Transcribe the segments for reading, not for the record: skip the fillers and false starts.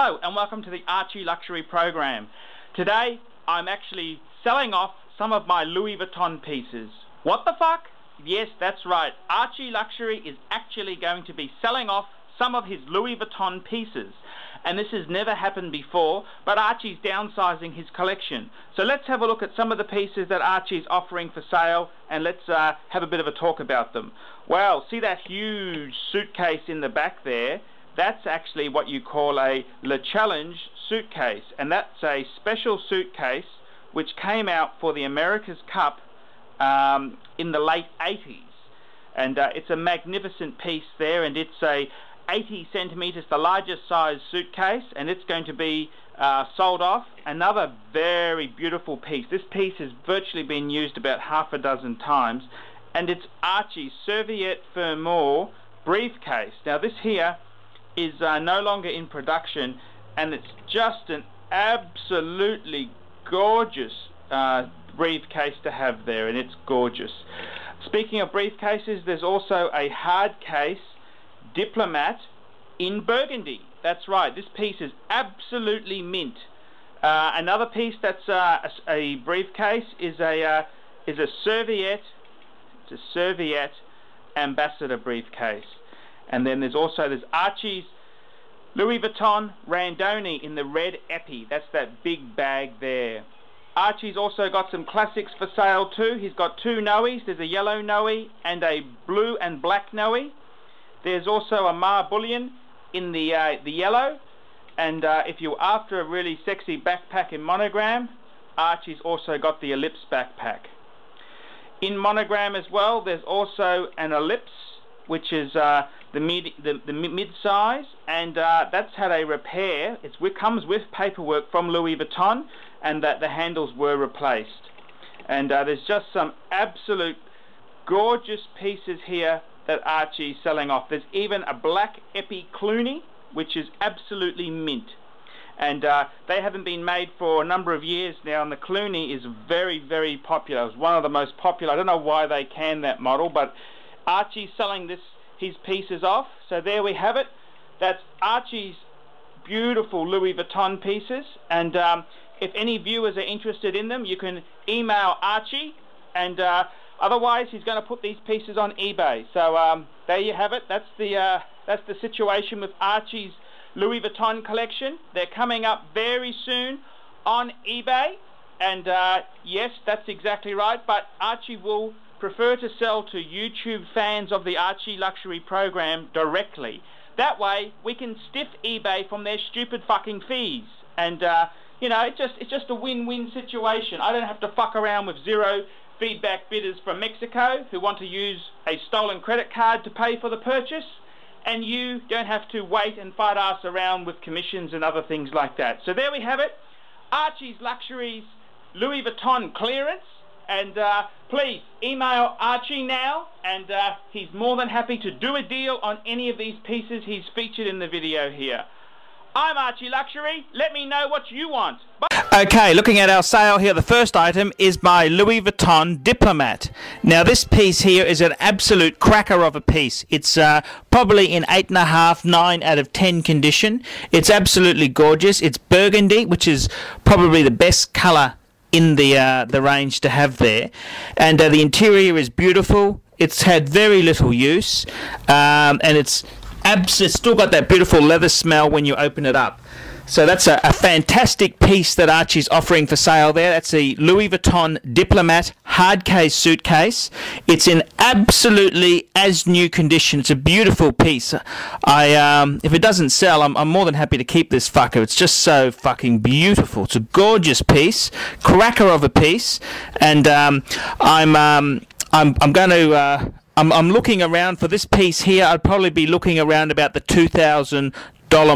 Hello and welcome to the Archie Luxury program. Today I'm actually selling off some of my Louis Vuitton pieces. What the fuck? Yes, that's right. Archie Luxury is actually going to be selling off some of his Louis Vuitton pieces. And this has never happened before, but Archie's downsizing his collection. So let's have a look at some of the pieces that Archie's offering for sale, and let's have a bit of a talk about them. Well, see that huge suitcase in the back there? That's actually what you call a Le Challenge suitcase, and that's a special suitcase which came out for the America's Cup in the late 80s. And it's a magnificent piece there, and it's a 80 centimeters, the largest size suitcase, and it's going to be sold off. Another very beautiful piece. This piece has virtually been used about half a dozen times, and it's Archie's Serviette Fermour briefcase. Now this here is no longer in production, and it's just an absolutely gorgeous briefcase to have there, and it's gorgeous. Speaking of briefcases, there's also a hard case Diplomat in burgundy. That's right, this piece is absolutely mint. Another piece that's a briefcase is a Serviette. It's a Serviette Ambassador briefcase. And then there's Archie's Louis Vuitton Randoni in the red epi. That's that big bag there. Archie's also got some classics for sale too. He's got two Noes. There's a yellow Noe and a blue and black Noe. There's also a Ma Bullion in the yellow. And if you're after a really sexy backpack in monogram, Archie's also got the Ellipse Backpack. In monogram as well, there's also an Ellipse, which is the mid-size, and that's had a repair. It comes with paperwork from Louis Vuitton, and that the handles were replaced. And there's just some absolute gorgeous pieces here that Archie's selling off. There's even a black epi Clooney, which is absolutely mint. And they haven't been made for a number of years now, and the Clooney is very, very popular. It's one of the most popular. I don't know why they can that model, but Archie's selling his pieces off. So there we have it. That's Archie's beautiful Louis Vuitton pieces, and if any viewers are interested in them, you can email Archie, and otherwise he's going to put these pieces on eBay. So there you have it. That's the situation with Archie's Louis Vuitton collection. They're coming up very soon on eBay, and yes, that's exactly right, but Archie will prefer to sell to YouTube fans of the Archie Luxury program directly. That way we can stiff eBay from their stupid fucking fees, and you know, it's just a win-win situation. I don't have to fuck around with zero feedback bidders from Mexico who want to use a stolen credit card to pay for the purchase, and you don't have to wait and fight ass around with commissions and other things like that. So there we have it, Archie's Luxury's Louis Vuitton clearance. And please email Archie now, and he's more than happy to do a deal on any of these pieces he's featured in the video here. I'm Archie Luxury. Let me know what you want. Bye. Okay, looking at our sale here, the first item is my Louis Vuitton Diplomat. Now this piece here is an absolute cracker of a piece. It's probably in 8.5, 9 out of 10 condition. It's absolutely gorgeous. It's burgundy, which is probably the best colour in the range to have there, and the interior is beautiful. It's had very little use, and it's still got that beautiful leather smell when you open it up. So that's a fantastic piece that Archie's offering for sale there. That's the Louis Vuitton Diplomat hard case suitcase. It's in absolutely as new condition. It's a beautiful piece. If it doesn't sell, I'm more than happy to keep this fucker. It's just so fucking beautiful. It's a gorgeous piece, cracker of a piece, and I'm looking around for this piece here. I'd probably be looking around about the $2,000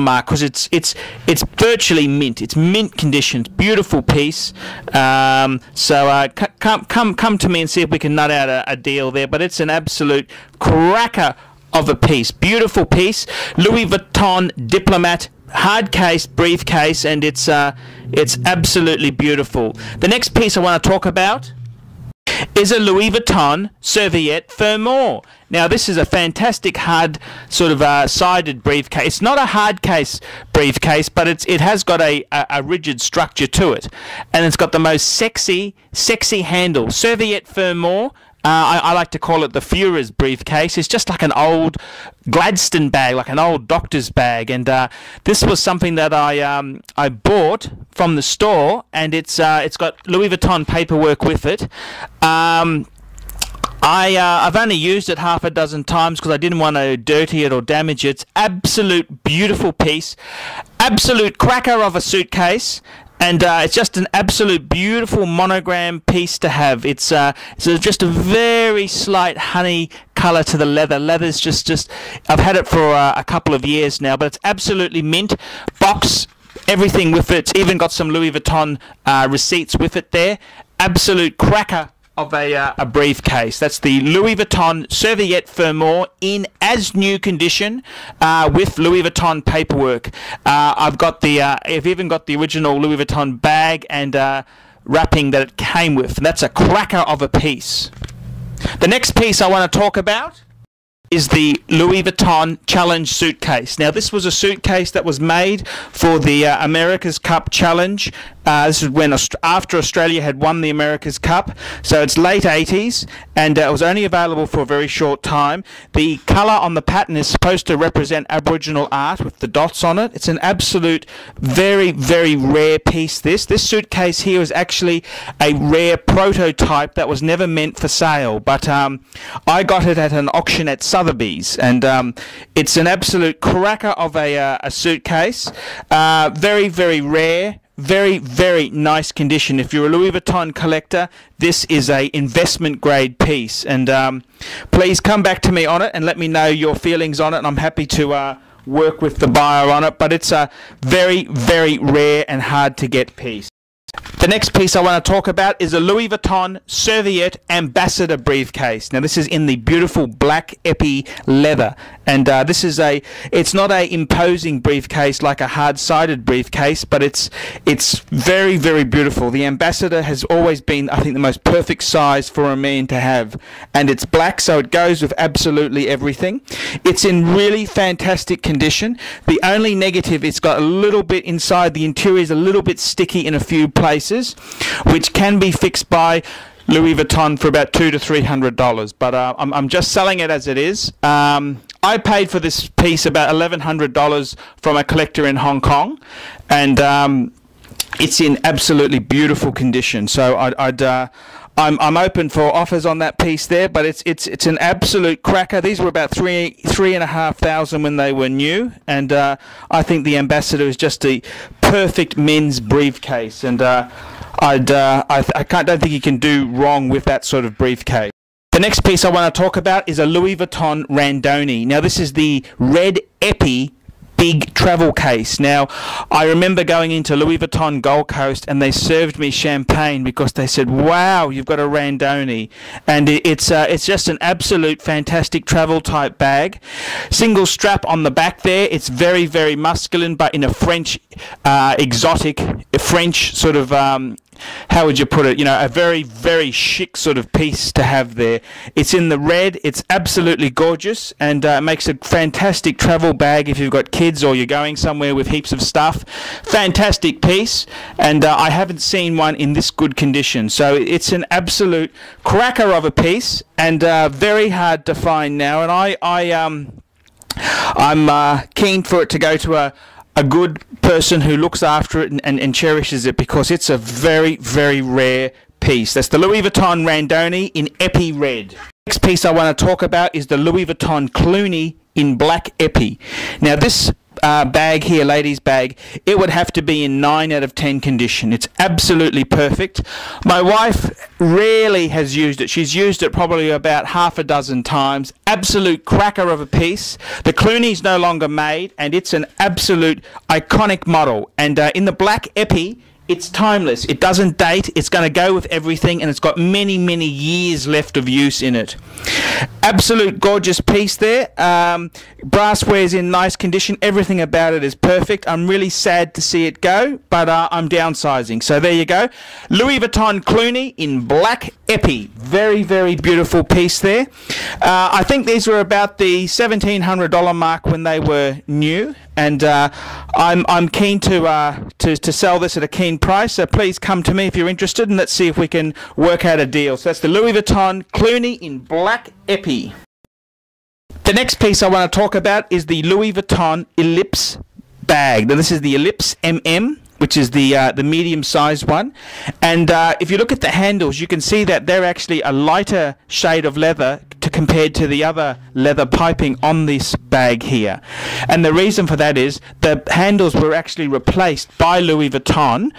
mark, because it's virtually mint. It's mint condition. It's beautiful piece. So come to me and see if we can nut out a deal there. But it's an absolute cracker of a piece. Beautiful piece. Louis Vuitton Diplomat hard case briefcase, and it's absolutely beautiful. The next piece I want to talk about is a Louis Vuitton Serviette Fermour. Now this is a fantastic hard sort of sided briefcase. It's not a hard case briefcase, but it has got a rigid structure to it, and it's got the most sexy handle. Serviette Fermour. I like to call it the Führer's briefcase. It's just like an old Gladstone bag, like an old doctor's bag. And this was something that I bought from the store, and it's got Louis Vuitton paperwork with it. I've only used it half a dozen times because I didn't want to dirty it or damage it. It's absolute beautiful piece, absolute cracker of a suitcase. And it's just an absolute beautiful monogram piece to have. It's just a very slight honey colour to the leather. Leather's just I've had it for a couple of years now, but it's absolutely mint. Box, everything with it. It's even got some Louis Vuitton receipts with it there. Absolute cracker of a briefcase. That's the Louis Vuitton Serviette Fermour in as new condition with Louis Vuitton paperwork. I've even got the original Louis Vuitton bag and wrapping that it came with. And that's a cracker of a piece. The next piece I want to talk about is the Louis Vuitton Challenge suitcase. Now this was a suitcase that was made for the America's Cup Challenge. This is when after Australia had won the America's Cup, so it's late 80s, and it was only available for a very short time. The colour on the pattern is supposed to represent Aboriginal art with the dots on it. It's an absolute very, very rare piece. This suitcase here is actually a rare prototype that was never meant for sale, but I got it at an auction at Sotheby's, and it's an absolute cracker of a suitcase. Very, very rare. Very, very nice condition. If you're a Louis Vuitton collector, this is a investment grade piece. And please come back to me on it and let me know your feelings on it. And I'm happy to work with the buyer on it. But it's a very, very rare and hard to get piece. The next piece I want to talk about is a Louis Vuitton Serviette Ambassador briefcase. Now this is in the beautiful black epi leather, and it's not a imposing briefcase like a hard-sided briefcase, but it's very, very beautiful. The Ambassador has always been, I think, the most perfect size for a man to have, and it's black, so it goes with absolutely everything. It's in really fantastic condition. The only negative, it's got a little bit inside, the interior is a little bit sticky in a few places, which can be fixed by Louis Vuitton for about $200 to $300, but I'm just selling it as it is. I paid for this piece about $1,100 from a collector in Hong Kong, and it's in absolutely beautiful condition. So I'm open for offers on that piece there, but it's an absolute cracker. These were about $3,500 when they were new, and I think the Ambassador is just a perfect men's briefcase, and I don't think you can do wrong with that sort of briefcase. The next piece I want to talk about is a Louis Vuitton Randoni. Now this is the red epi big travel case. Now I remember going into Louis Vuitton Gold Coast and they served me champagne because they said, wow, you've got a Randoni, and it's just an absolute fantastic travel type bag. Single strap on the back there. It's very, very masculine, but in a French exotic French sort of how would you put it, a very, very chic sort of piece to have there. It's in the red, it's absolutely gorgeous, and makes a fantastic travel bag if you've got kids or you're going somewhere with heaps of stuff. Fantastic piece, and I haven't seen one in this good condition. So it's an absolute cracker of a piece, and very hard to find now, and I'm keen for it to go to a good person who looks after it and cherishes it, because it's a very, very rare piece. That's the Louis Vuitton Randoni in epi red. Next piece I want to talk about is the Louis Vuitton Clooney in black epi. Now this bag here, ladies' bag, it would have to be in 9 out of 10 condition. It's absolutely perfect. My wife rarely has used it. She's used it probably about half a dozen times. Absolute cracker of a piece. The Clooney's no longer made, and it's an absolute iconic model. And in the black epi, It's timeless. It doesn't date. It's going to go with everything, and it's got many, many years left of use in it. Absolute gorgeous piece there. Brassware's in nice condition. Everything about it is perfect. I'm really sad to see it go, but I'm downsizing. So there you go. Louis Vuitton Clooney in black epi. Very, very beautiful piece there. I think these were about the $1,700 mark when they were new, and I'm keen to sell this at a keen price. So please come to me if you're interested, and let's see if we can work out a deal. So that's the Louis Vuitton Clooney in black epi. The next piece I want to talk about is the Louis Vuitton Ellipse bag. Now this is the Ellipse MM, which is the medium-sized one, and if you look at the handles, you can see that they're actually a lighter shade of leather compared to the other leather piping on this bag here. And the reason for that is the handles were actually replaced by Louis Vuitton.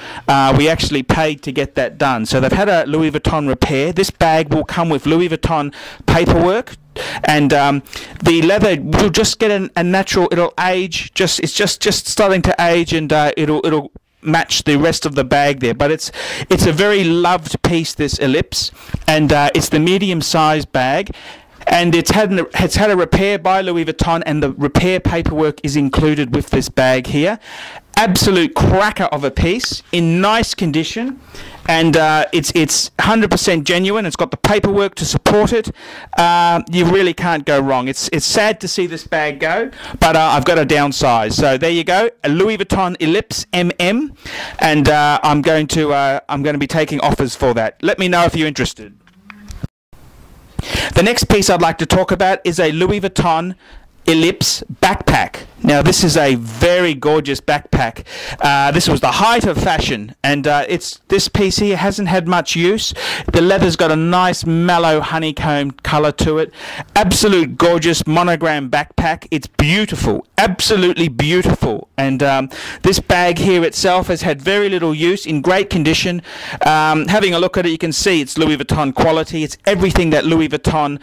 We actually paid to get that done, so they've had a Louis Vuitton repair. This bag will come with Louis Vuitton paperwork, and the leather will just get a natural, it'll age, it's just starting to age, and it'll match the rest of the bag there. But it's a very loved piece, this Ellipse, and it's the medium-sized bag, and it's had a repair by Louis Vuitton, and the repair paperwork is included with this bag here. Absolute cracker of a piece, in nice condition, and it's 100% genuine. It's got the paperwork to support it. You really can't go wrong. It's sad to see this bag go, but I've got to downsize. So there you go, a Louis Vuitton Ellipse MM, and I'm going to be taking offers for that. Let me know if you're interested. The next piece I'd like to talk about is a Louis Vuitton Ellipse Backpack. Now this is a very gorgeous backpack. This was the height of fashion, and this piece here hasn't had much use. The leather's got a nice mellow honeycomb color to it. Absolute gorgeous monogram backpack. It's beautiful, absolutely beautiful. And this bag here itself has had very little use, in great condition. Having a look at it, you can see it's Louis Vuitton quality. It's everything that Louis Vuitton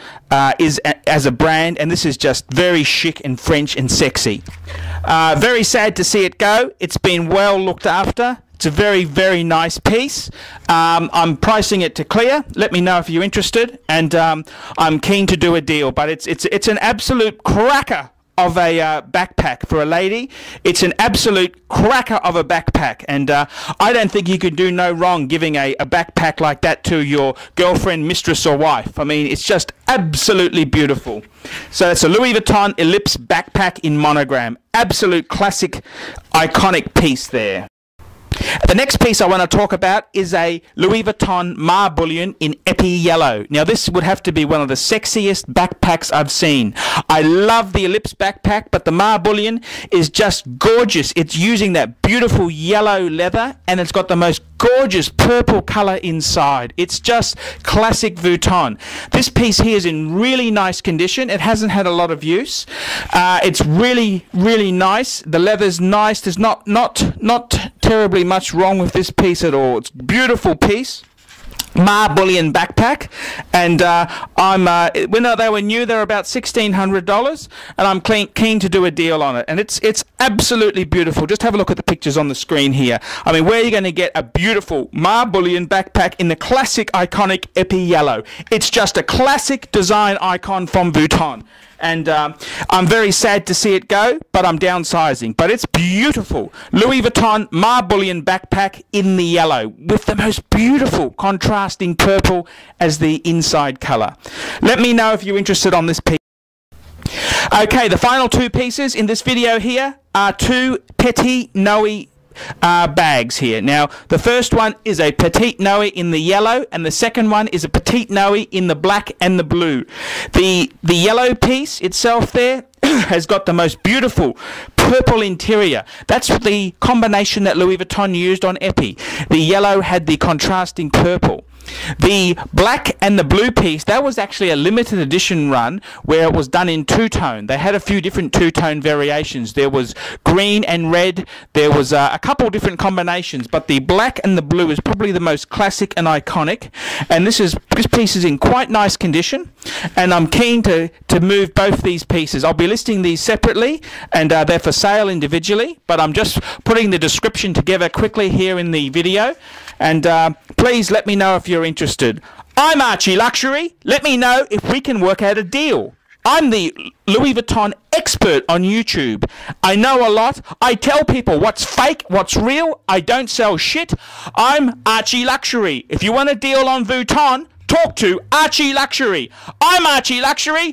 is as a brand, and this is just very chic and French and sexy. Very sad to see it go. It's been well looked after. It's a very, very nice piece. I'm pricing it to clear. Let me know if you're interested, and I'm keen to do a deal. But it's an absolute cracker of a backpack for a lady. It's an absolute cracker of a backpack, and I don't think you could do no wrong giving a backpack like that to your girlfriend, mistress or wife. I mean, it's just absolutely beautiful. So it's a Louis Vuitton Ellipse Backpack in monogram. Absolute classic, iconic piece there. The next piece I want to talk about is a Louis Vuitton Ma Bullion in epi yellow. Now this would have to be one of the sexiest backpacks I've seen. I love the Ellipse backpack, but the Ma Bullion is just gorgeous. It's using that beautiful yellow leather, and it's got the most gorgeous purple color inside. It's just classic Vuitton. This piece here is in really nice condition. It hasn't had a lot of use. It's really, really nice. The leather's nice. There's not terribly much wrong with this piece at all. It's a beautiful piece. Ma Bullion Backpack, and when they were new, they were about $1,600, and I'm keen to do a deal on it, and it's absolutely beautiful. Just have a look at the pictures on the screen here. I mean, where are you going to get a beautiful Ma Bullion Backpack in the classic iconic epi yellow? It's just a classic design icon from Vuitton. And I'm very sad to see it go, but I'm downsizing. But it's beautiful. Louis Vuitton Ma Bullion Backpack in the yellow, with the most beautiful contrasting purple as the inside color. Let me know if you're interested on this piece. Okay, the final two pieces in this video here are two Petite Noire bags here. Now the first one is a Petite Noire in the yellow, and the second one is a Petite Noire in the black and the blue. The yellow piece itself there has got the most beautiful purple interior. That's the combination that Louis Vuitton used on epi. The yellow had the contrasting purple. The black and the blue piece, that was actually a limited edition run where it was done in two-tone. They had a few different two-tone variations. There was green and red. There was a couple different combinations, but the black and the blue is probably the most classic and iconic. And this piece is in quite nice condition, and I'm keen to move both these pieces. I'll be listing these separately, and they're for sale individually, but I'm just putting the description together quickly here in the video. And please let me know if you're interested. I'm Archie Luxury. Let me know if we can work out a deal. I'm the Louis Vuitton expert on YouTube. I know a lot. I tell people what's fake, what's real. I don't sell shit. I'm Archie Luxury. If you want a deal on Vuitton, talk to Archie Luxury. I'm Archie Luxury.